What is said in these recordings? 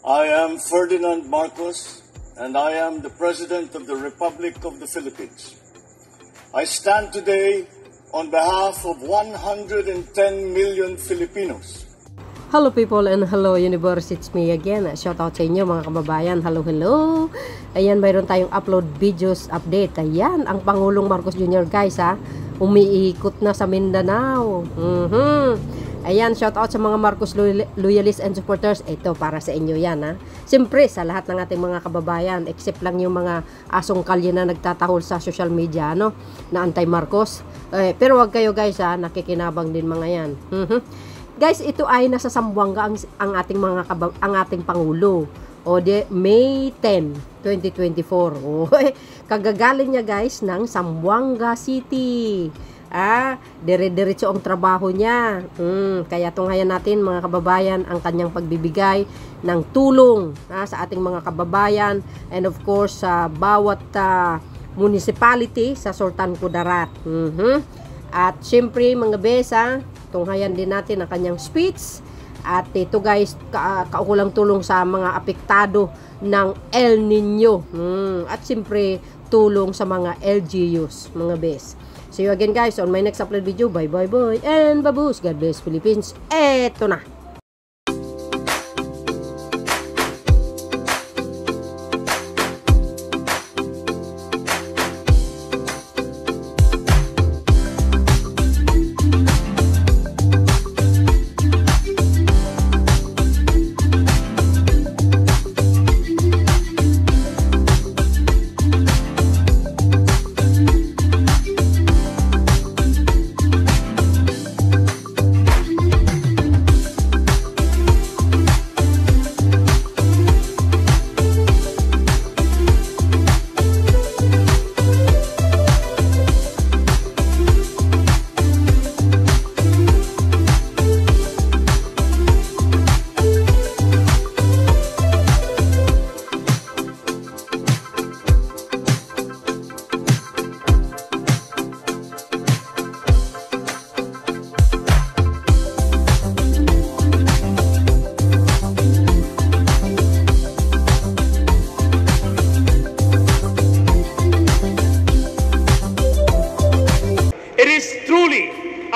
I am Ferdinand Marcos, and I am the President of the Republic of the Philippines. I stand today on behalf of 110 million Filipinos. Hello people and hello universe, it's me again. Shout out sa inyo mga kababayan. Hello. Ayan, mayroon tayong upload videos update. Ayan, ang Pangulong Marcos Jr. guys ha, umiikot na sa Mindanao. Ayan, shout out sa mga Marcos loyalists and supporters. Ito para sa inyo yan ha. Siyempre sa lahat ng ating mga kababayan, except lang yung mga asong kalye na nagtatahol sa social media no, na anti-Marcos. Pero wag kayo guys ha, nakikinabang din mga yan. Guys, ito ay nasa Zamboanga ang ating Pangulo. O de May 10, 2024. O, kagagaling niya guys ng Zamboanga City. Dire-diretso ang trabaho niya. Kaya tunghayan natin mga kababayan ang kanyang pagbibigay ng tulong sa ating mga kababayan and of course sa bawat municipality sa Sultan Kudarat. At syempre mga besa, tunghayan din natin ang kanyang speech. At ito guys, kaukulang tulong sa mga apektado ng El Nino. At siyempre, tulong sa mga LGUs, mga bes. See you again guys on my next upload video. Bye. And babush. God bless Philippines. Eto na.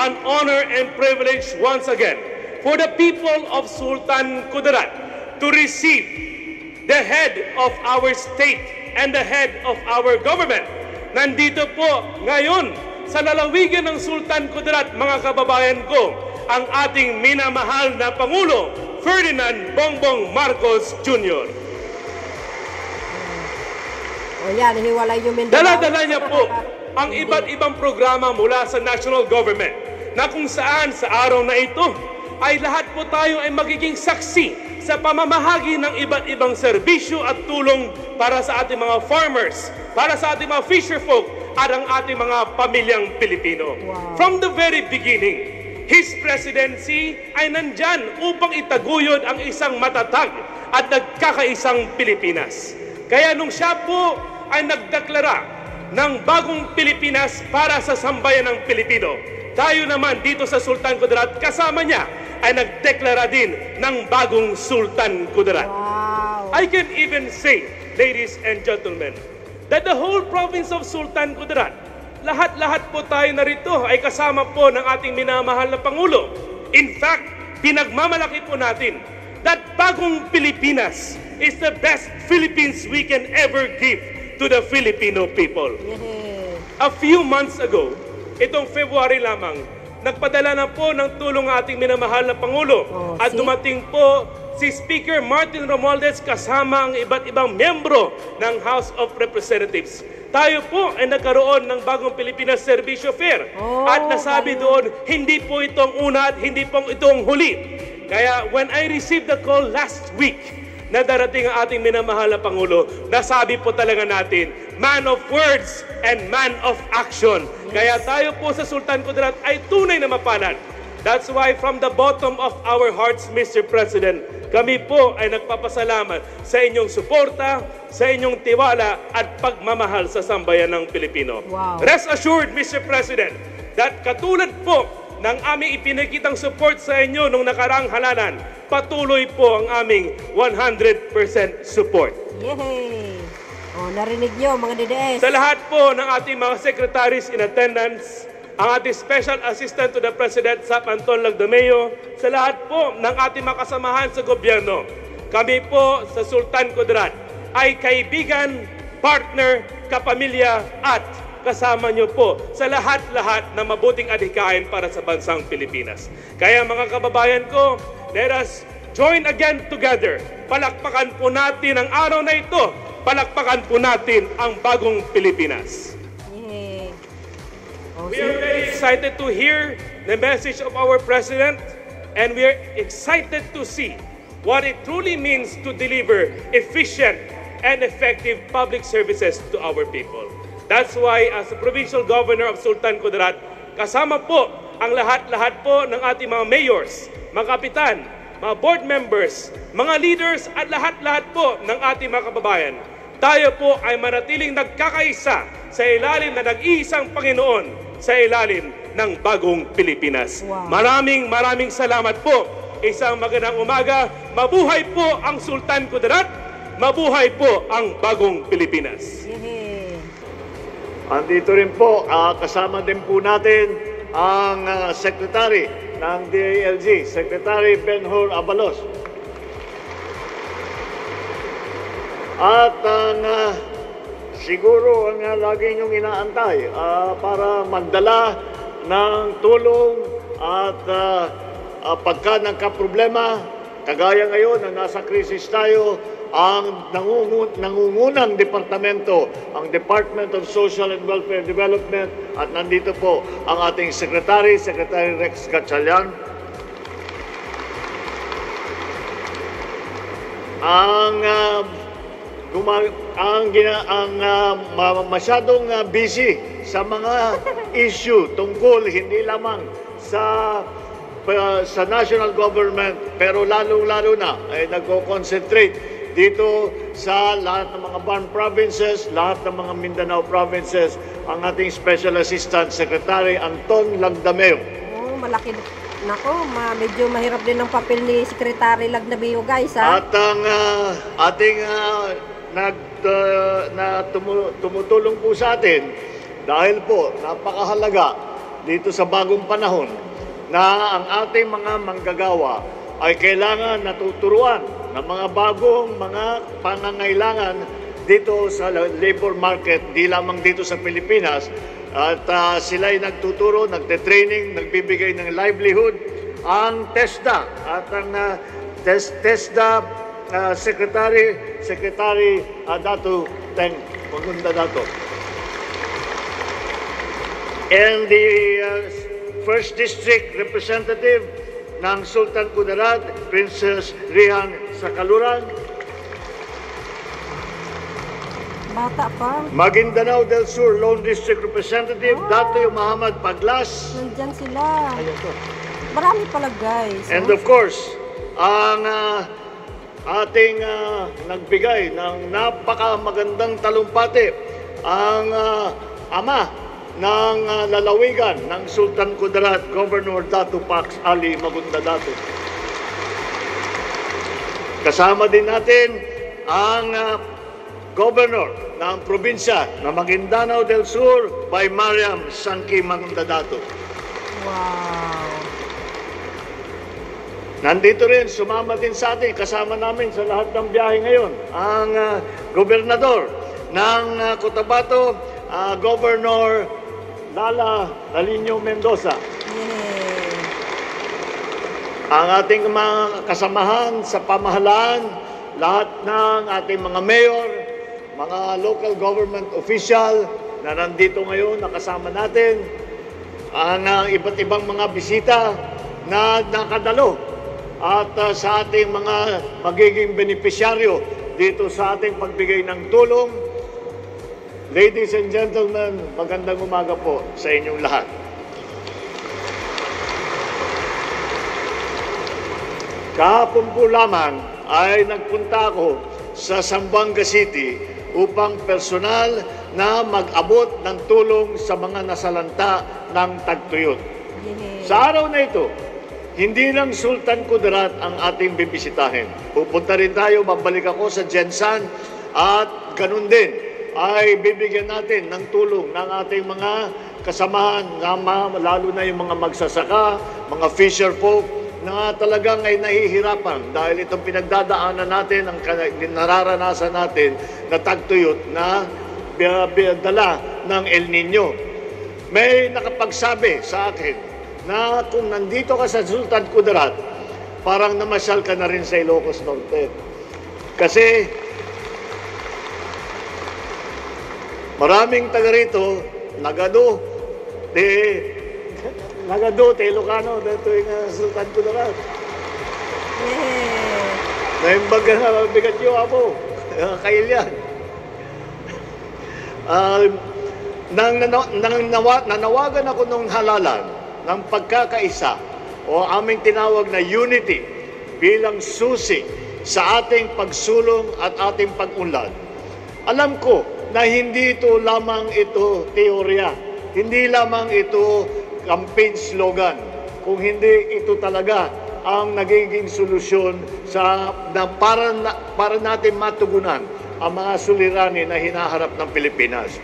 An honor and privilege once again for the people of Sultan Kudarat to receive the head of our state and the head of our government. Nandito po ngayon sa lalawigan ng Sultan Kudarat, mga kababayan ko, ang ating minamahal na Pangulo, Ferdinand Bongbong Marcos Jr. O yan, hiwalay yung Mindanao. Dala-dala niya po ang iba't ibang programa mula sa national government na kung saan sa araw na ito ay lahat po tayo ay magiging saksi sa pamamahagi ng iba't ibang serbisyo at tulong para sa ating mga farmers, para sa ating mga fisherfolk at ang ating mga pamilyang Pilipino. Wow. From the very beginning, his presidency ay nandyan upang itaguyod ang isang matatag at nagkakaisang Pilipinas. Kaya nung siya po ay nagdeklara ng bagong Pilipinas para sa sambayan ng Pilipino, tayo naman dito sa Sultan Kudarat kasama niya ay nagdeklara din ng bagong Sultan Kudarat. Wow. I can even say, ladies and gentlemen, that the whole province of Sultan Kudarat, lahat-lahat po tayo narito ay kasama po ng ating minamahal na Pangulo. In fact, pinagmamalaki po natin that bagong Pilipinas is the best Philippines we can ever give to the Filipino people. A few months ago, itong February lamang, nagpadala na po ng tulong ang ating minamahal na Pangulo. At dumating po si Speaker Martin Romualdez kasama ang iba't ibang miyembro ng House of Representatives. Tayo po ay nagkaroon ng bagong Pilipinas Servicio Fair. At nasabi doon, hindi po itong una at hindi po itong huli. Kaya when I received the call last week, na darating ang ating minamahal na Pangulo, nasabi po talaga natin, man of words and man of action. Kaya tayo po sa Sultan Kudarat ay tunay na mapalad. That's why from the bottom of our hearts, Mr. President, kami po ay nagpapasalamat sa inyong suporta, sa inyong tiwala at pagmamahal sa sambayan ng Pilipino. Wow. Rest assured, Mr. President, that katulad po ng aming ipinakitang support sa inyo nung nakaraang halalan, patuloy po ang aming 100% support. Yay! O, narinig nyo mga DDS. Sa lahat po ng ating mga secretaries in attendance, ang ating Special Assistant to the President, Sap Anton Lagdameo, sa lahat po ng ating mga kasamahan sa gobyerno, kami po sa Sultan Kudarat ay kaibigan, partner, kapamilya at kasama nyo po sa lahat-lahat na mabuting adhikain para sa bansang Pilipinas. Kaya mga kababayan ko, let us join again together. Palakpakan po natin ang araw na ito. Palakpakan po natin ang bagong Pilipinas. Yay! O, We are very excited to hear the message of our President, and we are excited to see what it truly means to deliver efficient and effective public services to our people. That's why as the Provincial Governor of Sultan Kudarat, kasama po ang lahat-lahat po ng ating mga mayors, mga kapitan, mga board members, mga leaders at lahat-lahat po ng ating mga kababayan, tayo po ay manatiling nagkakaisa sa ilalim na nag-iisang Panginoon, sa ilalim ng bagong Pilipinas. Wow. Maraming salamat po. Isang magandang umaga. Mabuhay po ang Sultan Kudarat. Mabuhay po ang bagong Pilipinas. yay! Andito rin po, kasama din po natin ang Secretary ng DILG, Secretary Benhur Abalos. At siguro ang lagi niyong inaantay para magdala ng tulong at pagka nagka-problema, kagaya ngayon na nasa krisis tayo, ang nangungunang departamento, ang Department of Social and Welfare Development, at nandito po ang ating Secretary Rex Gatchalian. Masyadong busy sa mga issue tungkol hindi lamang sa national government, pero lalong-lalo na ay nagko-concentrate dito sa lahat ng mga BARM provinces, lahat ng mga Mindanao provinces, ang ating Special Assistant Secretary Anton Lagdameo. Oh, malaki. Nako, medyo mahirap din ang papel ni Secretary Lagdameo, guys, ha? At ang ating tumutulong po sa atin dahil po napakahalaga dito sa bagong panahon na ang ating mga manggagawa ay kailangan natuturuan ng mga bagong mga pangangailangan dito sa labor market, di lamang dito sa Pilipinas. At sila ay nagtuturo, nagte-training, nagbibigay ng livelihood. Ang TESDA at ang TESDA Secretary Dato Teng Magunda Dato. And the First District Representative ng Sultan Kudarat, Princess Rihan Sakaluran. Bata pa. Maguindanao del Sur Lone District Representative, Datoy Muhammad Paglas. Nandyan sila. Marami pala, guys. And of course, ang ating nagbigay ng napakamagandang talumpati, ang ama ng lalawigan ng Sultan Kudarat, Governor Dato Pax Ali Magunda Dato. Kasama din natin ang Governor ng probinsya ng Maguindanao del Sur by Mariam Sangki Magunda Dato. Wow. Nandito rin, sumama din sa atin, kasama namin sa lahat ng biyahe ngayon, ang Gobernador ng Cotabato, Governor Lala Dalino Mendoza. Yay. Ang ating mga kasamahan sa pamahalaan, lahat ng ating mga mayor, mga local government official na nandito ngayon, nakasama natin, ang iba't ibang mga bisita na nakadalo at sa ating mga magiging benepisyaryo dito sa ating pagbigay ng tulong. Ladies and gentlemen, magandang umaga po sa inyong lahat. Kahapon po lamang ay nagpunta ako sa Zamboanga City upang personal na mag-abot ng tulong sa mga nasalanta ng tagtuyot. Sa araw na ito, hindi lang Sultan Kudarat ang ating bibisitahin. Pupunta rin tayo, babalik ako sa Jensan at ganun din ay bibigyan natin ng tulong ng ating mga kasamahan, lalo na yung mga magsasaka, mga fisher folk na talagang ay nahihirapan dahil itong pinagdadaanan natin, ang nararanasan natin na tagtuyot na dala ng El Nino. May nakapagsabi sa akin na kung nandito ka sa Sultan Kudarat, parang namasyal ka na rin sa Ilocos Norte. Kasi maraming taga rito, nagado, Ilocano, dito yung Sultan Kudarat. Naimbaga na bigat yung amo, kailyan. Nanawagan ako nung halalan ng pagkakaisa o aming tinawag na unity bilang susi sa ating pagsulong at ating pag-unlad. Alam ko na hindi ito lamang ito teorya, hindi lamang ito campaign slogan, kung hindi ito talaga ang nagiging solusyon para natin matugunan ang mga suliranin na hinaharap ng Pilipinas.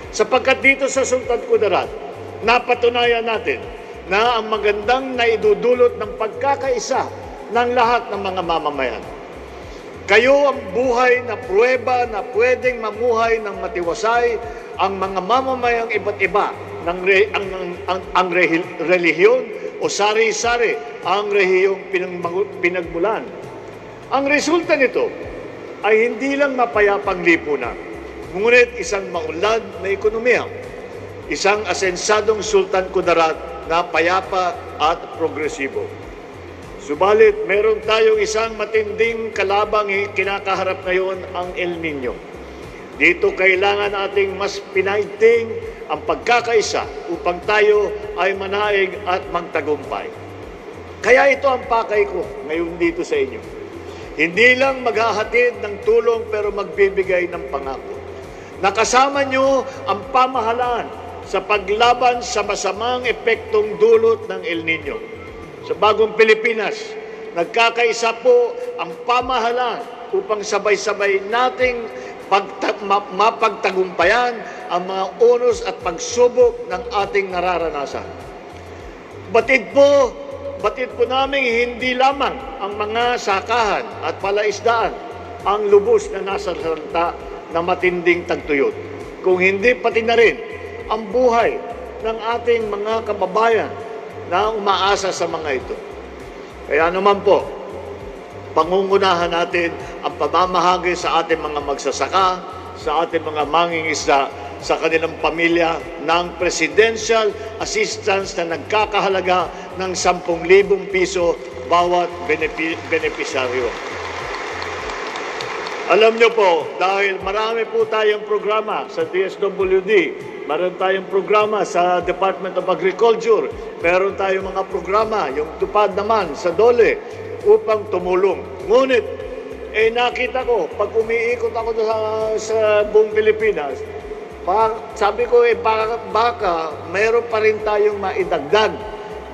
Sapagkat dito sa Sultan Kudarat, napatunayan natin na ang magandang naidudulot ng pagkakaisa ng lahat ng mga mamamayan. Kayo ang buhay na pruweba na pwedeng mamuhay ng matiwasay ang mga mamamayang iba't iba ng ang relihiyon o sari-sari ang rehiyong pinagmulan. Ang resulta nito ay hindi lang mapayapang lipunan, ngunit isang maunlad na ekonomiya, isang asensadong Sultan Kudarat na payapa at progresibo. Subalit, meron tayong isang matinding kalabang kinakaharap ngayon, ang El Nino. Dito kailangan nating mas pinaiting ang pagkakaisa upang tayo ay manaig at magtagumpay. Kaya ito ang pakay ko ngayon dito sa inyo. Hindi lang maghahatid ng tulong pero magbibigay ng pangako. Nakasama nyo ang pamahalaan sa paglaban sa masamang epektong dulot ng El Nino. Sa bagong Pilipinas, nagkakaisa po ang pamahalaan upang sabay-sabay nating mapagtagumpayan ang mga unos at pagsubok ng ating nararanasan. Batid po namin hindi lamang ang mga sakahan at palaisdaan ang lubos na nasa salanta na matinding tagtuyot, kung hindi pati na rin ang buhay ng ating mga kababayan na umaasa sa mga ito. Kaya naman po, pangungunahan natin ang pamamahagi sa ating mga magsasaka, sa ating mga mangingisda, sa kanilang pamilya ng presidential assistance na nagkakahalaga ng 10,000 piso bawat benepisyaryo. Alam nyo po, dahil marami po tayong programa sa DSWD, meron tayong programa sa Department of Agriculture, meron tayong mga programa, yung tupad naman sa DOLE, upang tumulong. Ngunit, nakita ko, pag umiikot ako sa buong Pilipinas, sabi ko, baka mayroon pa rin tayong maidagdag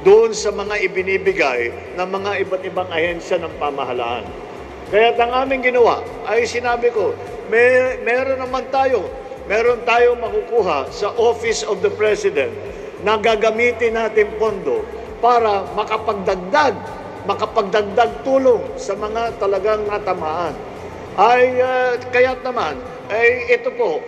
doon sa mga ibinibigay ng mga iba't ibang ahensya ng pamahalaan. Kaya ang aming ginawa ay sinabi ko, meron tayong makukuha sa Office of the President na gagamitin natin pondo para makapagdagdag tulong sa mga talagang natamaan. Kaya't naman, ito po,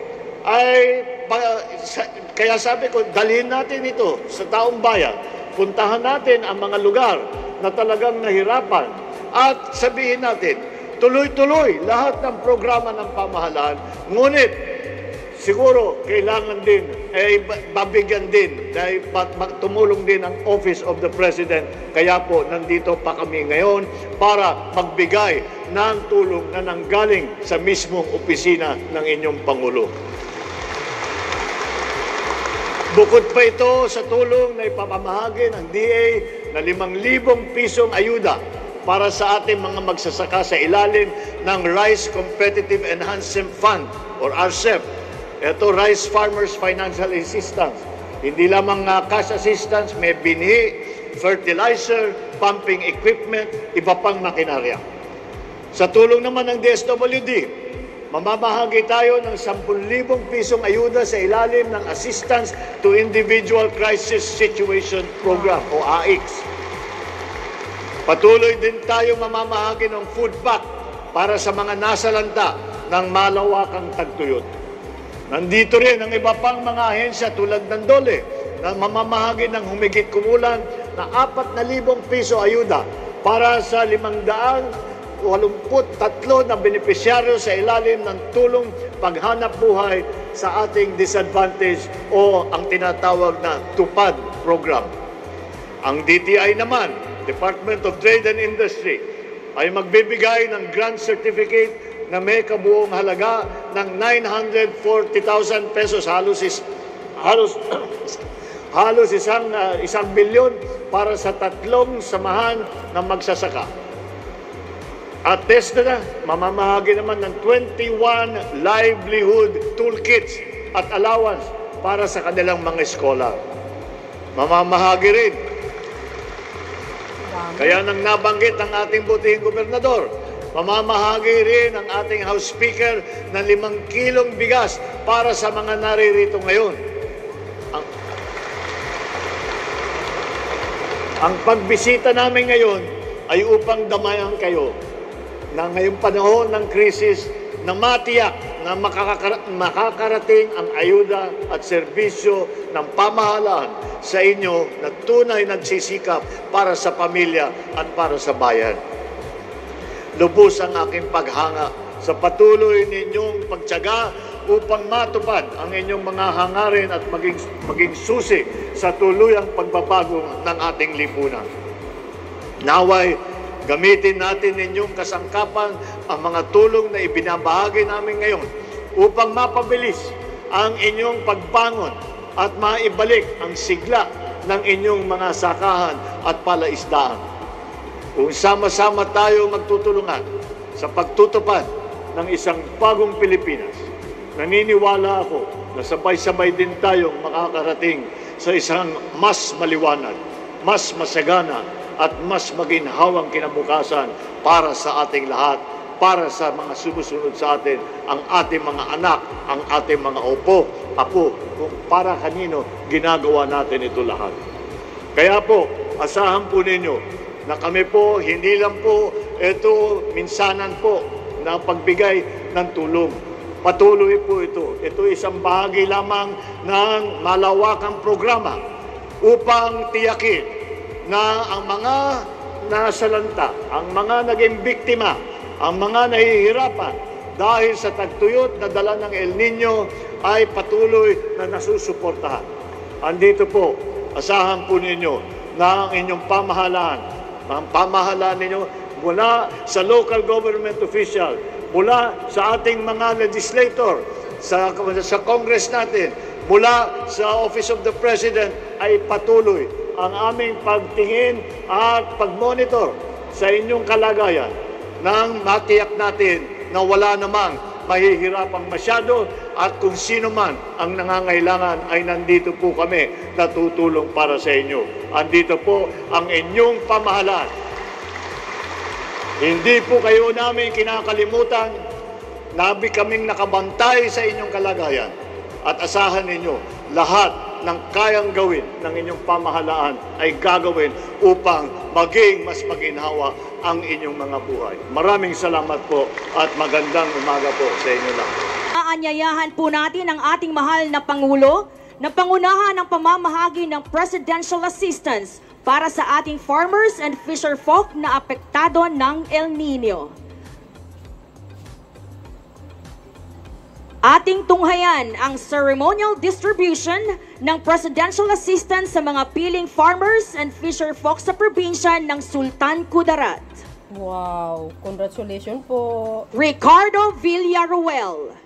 kaya sabi ko, dalhin natin ito sa taong bayan. Puntahan natin ang mga lugar na talagang nahirapan at sabihin natin, tuloy-tuloy lahat ng programa ng pamahalaan, ngunit siguro kailangan din, babigyan din, tumulong din ang Office of the President. Kaya po, nandito pa kami ngayon para magbigay ng tulong na nanggaling sa mismong opisina ng inyong Pangulo. Bukod pa ito sa tulong na ipamamahagi ng DA na 5,000 pisong ayuda para sa ating mga magsasaka sa ilalim ng Rice Competitive Enhancement Fund or RCEP. Ito, Rice Farmers Financial Assistance. Hindi lamang cash assistance, may binhi, fertilizer, pumping equipment, iba pang makinarya. Sa tulong naman ng DSWD, mamamahagi tayo ng 10,000 pisong ayuda sa ilalim ng Assistance to Individual Crisis Situation Program o AIX. Patuloy din tayo mamamahagi ng food pack para sa mga nasalanta ng malawakang tagtuyot. Nandito rin ang iba pang mga ahensya tulad ng DOLE na mamamahagi ng humigit kumulang na 4,000 piso ayuda para sa 583 na benepisyaryo sa ilalim ng tulong paghanap buhay sa ating disadvantage o ang tinatawag na TUPAD program. Ang DTI naman, Department of Trade and Industry, ay magbibigay ng grant certificate na may kabuong halaga ng 940,000 pesos, halos 1 bilyon para sa 3 samahan ng magsasaka. At TESDA, mamamahagi naman ng 21 livelihood toolkits at allowance para sa kanilang mga eskola. Mamamahagi rin. Kaya nang nabanggit ang ating butihing gobernador, mamamahagi rin ang ating House Speaker ng 5 kilong bigas para sa mga naririto ngayon. Ang pagbisita namin ngayon ay upang damayan kayo na ngayong panahon ng krisis na matiyak na makakarating ang ayuda at serbisyo ng pamahalaan sa inyo na tunay nagsisikap para sa pamilya at para sa bayan. Lubos ang aking paghanga sa patuloy ninyong pagtiyaga upang matupad ang inyong mga hangarin at maging susi sa tuluyang pagbabago ng ating lipunan. Naway, gamitin natin ninyong kasangkapan ang mga tulong na ibinabahagi namin ngayon upang mapabilis ang inyong pagbangon at maibalik ang sigla ng inyong mga sakahan at palaisdaan. Kung sama-sama tayo magtutulungan sa pagtutupad ng isang bagong Pilipinas, naniniwala ako na sabay-sabay din tayong makakarating sa isang mas maliwanag, mas masagana at mas maginhawang kinabukasan para sa ating lahat, para sa mga sumusunod sa atin, ang ating mga anak, ang ating mga apo, kung para kanino ginagawa natin ito lahat. Kaya po, asahan po ninyo na kami po, hindi lang po ito minsanan po na pagbigay ng tulong. Patuloy po ito. Ito isang bahagi lamang ng malawakang programa upang tiyakin na ang mga nasalanta, ang mga naging biktima, ang mga nahihirapan dahil sa tagtuyot na dala ng El Nino ay patuloy na nasusuportahan. Andito po, asahan po ninyo na ang inyong pamahalaan, ang pamahalaan ninyo mula sa local government official, mula sa ating mga legislator, sa Congress natin, mula sa Office of the President ay patuloy ang aming pagtingin at pagmonitor sa inyong kalagayan nang matiyak natin na wala namang mahihirapang masyado at kung sino man ang nangangailangan ay nandito po kami na tutulong para sa inyo. Andito po ang inyong pamahalaan. Hindi po kayo namin kinakalimutan, nabi kaming nakabantay sa inyong kalagayan at asahan ninyo lahat ng kayang gawin ng inyong pamahalaan ay gagawin upang maging mas maginhawa ang inyong mga buhay. Maraming salamat po at magandang umaga po sa inyo lahat. Aanyayahan po natin ang ating mahal na Pangulo na pangunahan ng pamamahagi ng presidential assistance para sa ating farmers and fisher folk na apektado ng El Nino. Ating tunghayan ang ceremonial distribution ng presidential assistance sa mga piling farmers and fisher folk sa probinsya ng Sultan Kudarat. Wow, congratulations po. Ricardo Villaruel.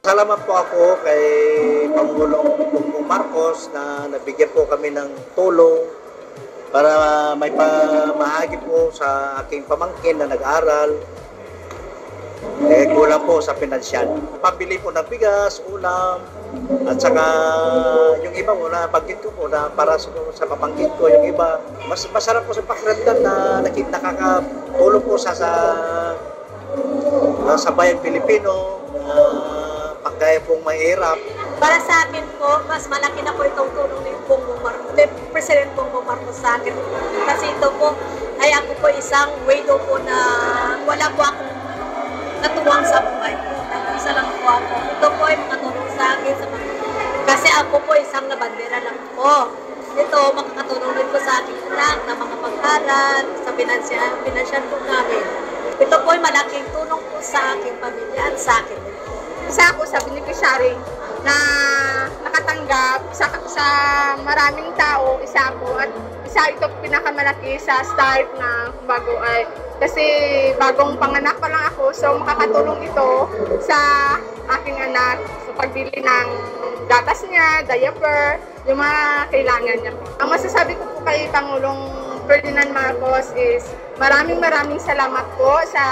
Salamat po ako kay Pangulong Bongbong Marcos na nabigyan po kami ng tulong para may pamahagi po sa aking pamangkin na nag-aral. Kulang po sa pinansyal. Pambili po ng bigas, ulam, at saka yung iba mo na pagkit ko po na para sa pamangkin ko, yung iba. Masarap po sa pakiramdam na nakakatulong po sa bayan Pilipino, pagkaya pong mahirap. Para sa akin po, mas malaki na po itong tulong ni Bongbong Marcos, President Bongbong Marcos sa akin. Kasi ito po, ay ako po isang widow po na wala po akong katuwang sa buhay ko. Isa lang po ako. Ito po ay makatulong sa akin. Kasi ako po isang nabandera lang po. Ito, makakatulong din po sa akin lang na mga pag-aral, sa financial po namin. Ito po ay malaking tulong po sa aking pamilya at sa akin. Isa ako sa beneficiary na nakatanggap, isa sa maraming tao, isa ako, at isa ito pinakamalaki sa start na bago ay kasi bagong panganak pa lang ako, so makakatulong ito sa aking anak sa pagbili ng gatas niya, diaper, yung mga kailangan niya. Ang masasabi ko po kay Pangulong Ferdinand Marcos is maraming salamat po sa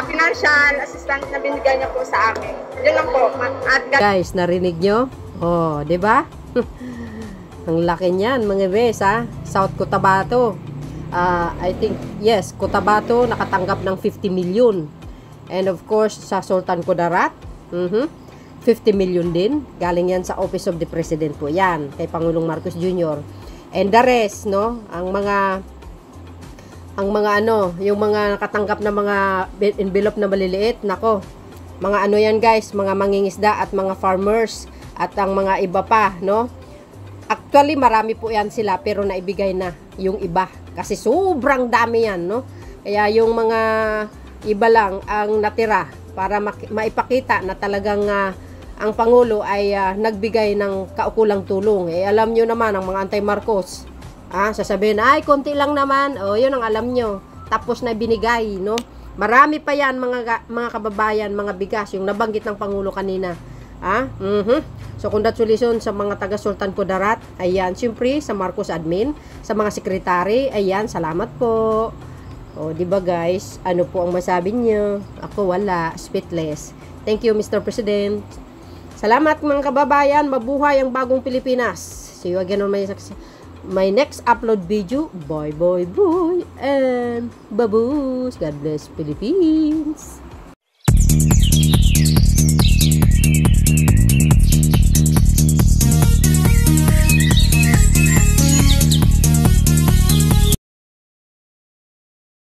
financial assistance na binigay niya po sa akin. Yun lang po. Guys, narinig nyo? Oh, di ba? Ang laki niyan, mga bes, ha? South Cotabato. I think, yes, Cotabato nakatanggap ng 50 million. And of course, sa Sultan Kudarat, 50 million din. Galing yan sa Office of the President po. Yan, kay Pangulong Marcos Jr. And the rest, no? Ang mga yung mga nakatanggap na mga envelope na maliliit, nako, mga ano yan guys, mga mangingisda at mga farmers at ang mga iba pa, no? Actually, marami po yan sila pero naibigay na yung iba kasi sobrang dami yan, no? Kaya yung mga iba lang ang natira para maipakita na talagang ang Pangulo ay nagbigay ng kaukulang tulong. Alam nyo naman, ang mga anti-Marcos, sasabihin na, ay, konti lang naman. O, yun ang alam nyo. Tapos na binigay, no? Marami pa yan, mga kababayan, mga bigas, yung nabanggit ng Pangulo kanina. So, congratulations sa mga taga Sultan Kudarat. Ayan, siyempre, sa Marcos Admin, sa mga sekretary. Ayan, salamat po. O, diba guys? Ano po ang masabi nyo? Ako wala. Speechless. Thank you, Mr. President. Salamat mga kababayan. Mabuhay ang bagong Pilipinas. See you again on my next upload video. Bye. And baboos. God bless Philippines.